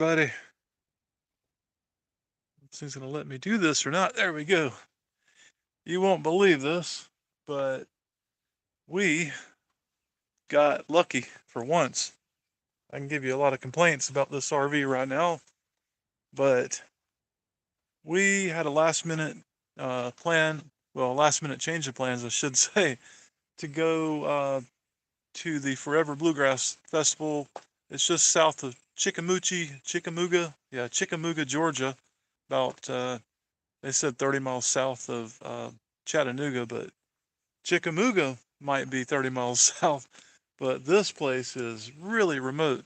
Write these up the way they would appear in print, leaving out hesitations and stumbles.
Buddy, this thing's gonna let me do this or not. There we go. You won't believe this, but we got lucky for once. I can give you a lot of complaints about this RV right now, but we had a last minute plan, well, last minute change of plans, I should say, to go to the Forever Bluegrass Festival. It's just south of Chickamauga, Georgia, about they said 30 miles south of Chattanooga, but Chickamauga might be 30 miles south. But this place is really remote.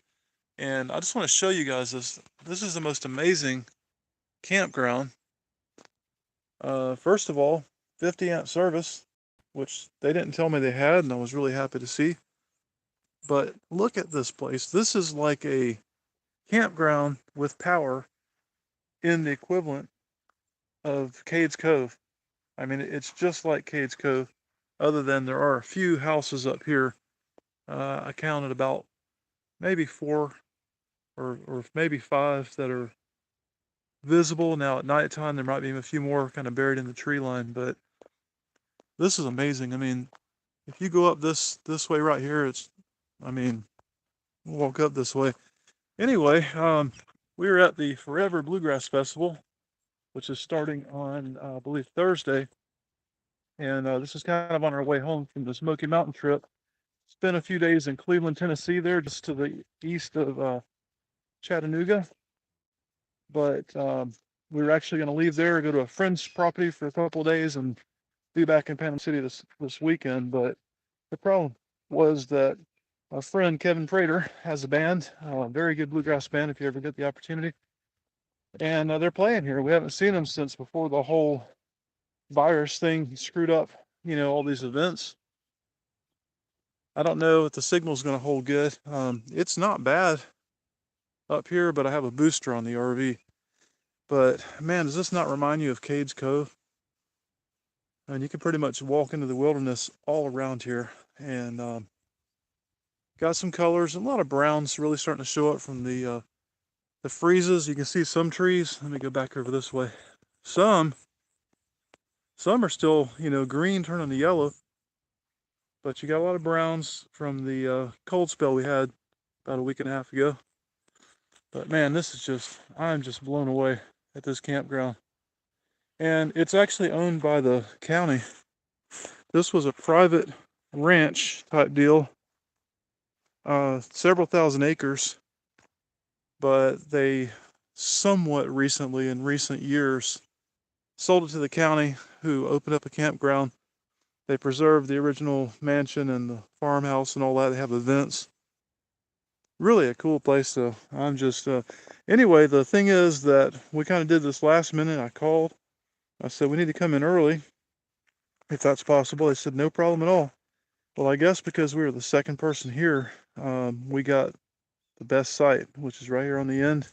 And I just want to show you guys this. This is the most amazing campground. First of all, 50 amp service, which they didn't tell me they had, and I was really happy to see. But look at this place. This is like a campground with power in the equivalent of Cades Cove. I mean, it's just like Cades Cove, other than there are a few houses up here. I counted about maybe four or maybe five that are visible. Now at nighttime, there might be a few more kind of buried in the tree line, but this is amazing. I mean, if you go up this way right here, I mean, we'll walk up this way. Anyway, we were at the Forever Bluegrass Festival, which is starting on, I believe, Thursday. And this is kind of on our way home from the Smoky Mountain trip. Spent a few days in Cleveland, Tennessee, there just to the east of Chattanooga. But we were actually going to leave there, go to a friend's property for a couple of days, and be back in Panama City this weekend. But the problem was that my friend Kevin Prater has a band, a very good bluegrass band if you ever get the opportunity. And they're playing here. We haven't seen them since before the whole virus thing screwed up, all these events. I don't know if the signal's going to hold good. It's not bad up here, but I have a booster on the RV. But man, does this not remind you of Cades Cove? And you can pretty much walk into the wilderness all around here, and got some colors, and a lot of browns really starting to show up from the freezes. You can see some trees. Let me go back over this way. Some are still, green turning to yellow, but you got a lot of browns from the cold spell we had about a week and a half ago. But man, I'm just blown away at this campground. And it's actually owned by the county. This was a private ranch type deal, several thousand acres, but they somewhat recently, in recent years, sold it to the county, who opened up a campground. They preserved the original mansion and the farmhouse and all that. They have events. Really a cool place, though. I'm just, anyway, the thing is that we kind of did this last minute. I called. I said, we need to come in early, if that's possible. They said, no problem at all. Well, I guess because we were the second person here, we got the best site, which is right here on the end.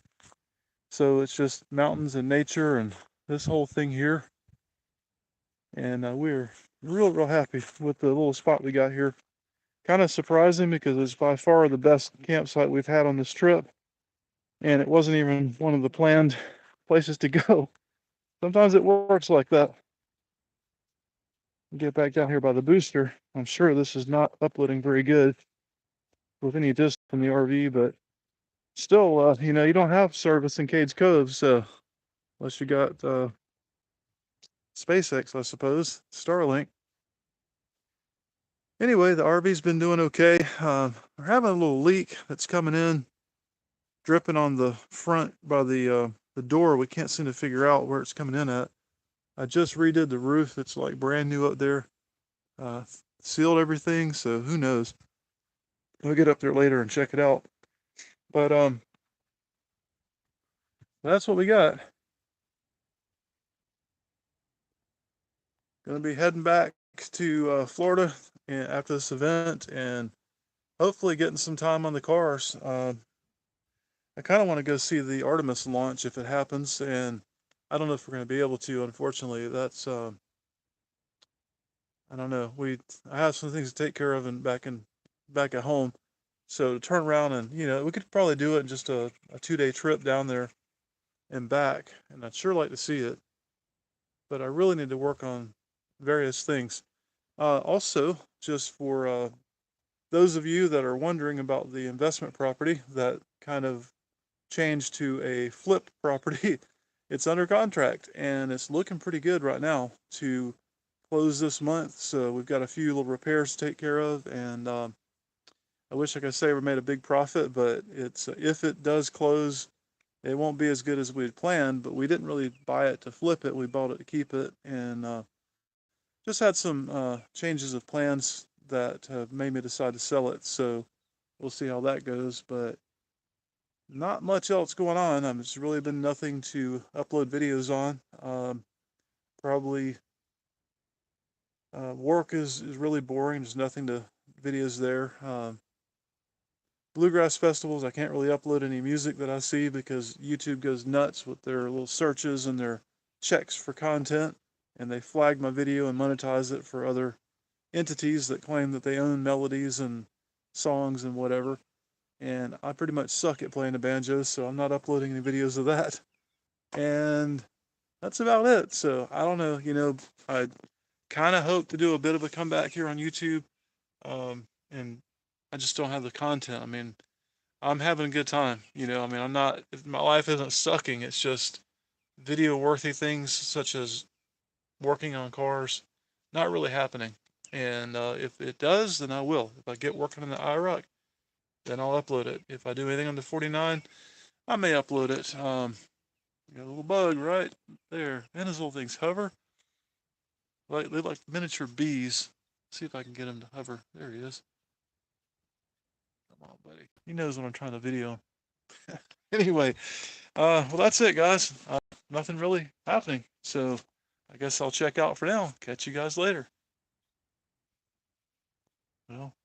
So it's just mountains and nature and this whole thing here. And we're real happy with the little spot we got here. Kind of surprising because it's by far the best campsite we've had on this trip. And it wasn't even one of the planned places to go. Sometimes it works like that. Get back down here by the booster. I'm sure this is not uploading very good with any distance from the RV, but still, you don't have service in Cades Cove, so unless you got SpaceX, I suppose, Starlink. Anyway, the RV's been doing okay. We're having a little leak that's coming in, dripping on the front by the door. We can't seem to figure out where it's coming in at. I just redid the roof. It's like brand new up there. Sealed everything, so who knows. We'll get up there later and check it out. But that's what we got. Gonna be heading back to Florida after this event, and hopefully getting some time on the cars. I kind of want to go see the Artemis launch if it happens, and I don't know if we're going to be able to. Unfortunately, that's I don't know. I have some things to take care of back at home, So to turn around and, we could probably do it in just a 2-day trip down there and back. And I'd sure like to see it. But I really need to work on various things. Also, just for those of you that are wondering about the investment property that kind of changed to a flip property, it's under contract and it's looking pretty good right now to close this month. So we've got a few little repairs to take care of, and I wish I could say we made a big profit, but it's if it does close, it won't be as good as we had planned. But we didn't really buy it to flip it; we bought it to keep it, and just had some changes of plans that have made me decide to sell it. So we'll see how that goes. But not much else going on. It's really been nothing to upload videos on. Probably work is really boring. There's nothing to videos there. Bluegrass festivals, I can't really upload any music that I see because YouTube goes nuts with their little searches and their checks for content, and they flag my video and monetize it for other entities that claim that they own melodies and songs and whatever. And I pretty much suck at playing the banjo, so I'm not uploading any videos of that. And that's about it. So I don't know, I kind of hope to do a bit of a comeback here on YouTube. And I just don't have the content. I mean, I'm having a good time. I'm not, my life isn't sucking. It's just video worthy things such as working on cars, not really happening. And if it does, then I will. If I get working on the IROC, then I'll upload it. If I do anything under 49, I may upload it. Got a little bug right there. And his little things hover. They're like miniature bees. Let's see if I can get him to hover. There he is. Come on, buddy. He knows when I'm trying to video. Anyway, well, that's it, guys. Nothing really happening. So I guess I'll check out for now. Catch you guys later. Well.